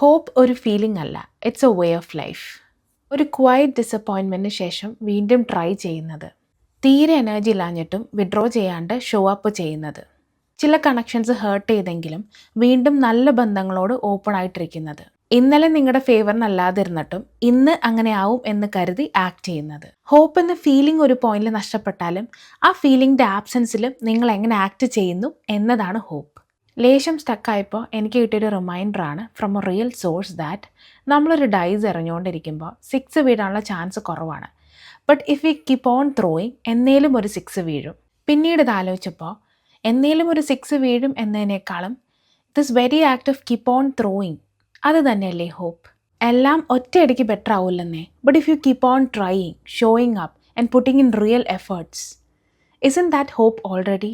Hope ഒരു feeling അല്ല, it's a way of life. ഒരു ക്വയറ്റ് ഡിസപ്പോയിൻമെൻറ്റിന് ശേഷം വീണ്ടും ട്രൈ ചെയ്യുന്നത്, തീരെ എനർജി ഇല്ലാഞ്ഞിട്ടും വിഡ്രോ ചെയ്യാണ്ട് ഷോ അപ്പ് ചെയ്യുന്നത്, ചില കണക്ഷൻസ് ഹേർട്ട് ചെയ്തെങ്കിലും വീണ്ടും നല്ല ബന്ധങ്ങളോട് ഓപ്പൺ ആയിട്ടിരിക്കുന്നത്, ഇന്നലെ നിങ്ങളുടെ ഫേവറിനല്ലാതിരുന്നിട്ടും ഇന്ന് അങ്ങനെ ആവും എന്ന് കരുതി ആക്ട് ചെയ്യുന്നത്. ഹോപ്പ് എന്ന ഫീലിംഗ് ഒരു പോയിന്റിൽ നഷ്ടപ്പെട്ടാലും ആ ഫീലിംഗിൻ്റെ ആബ്സെൻസിലും നിങ്ങൾ എങ്ങനെ ആക്ട് ചെയ്യുന്നു എന്നതാണ് ഹോപ്പ്. ലേശം സ്റ്റക്കായപ്പോൾ എനിക്ക് കിട്ടിയൊരു റിമൈൻഡറാണ് from a real source that നമ്മളൊരു ഡൈസ് എറിഞ്ഞുകൊണ്ടിരിക്കുമ്പോൾ 6 വീഴാനുള്ള ചാൻസ് കുറവാണ്. But if we keep on throwing എന്നേലും ഒരു 6 വീഴും. പിന്നീട് ഇത് ആലോചിച്ചപ്പോൾ എന്നേലും ഒരു 6 വീഴും എന്നതിനേക്കാളും this very act of keep on throwing, അത് തന്നെയല്ലേ ഹോപ്പ്. എല്ലാം ഒറ്റയടിക്ക് ബെറ്റർ ആവില്ലെന്നേ, but if you keep on trying, showing up and putting in real efforts, isn't that hope already?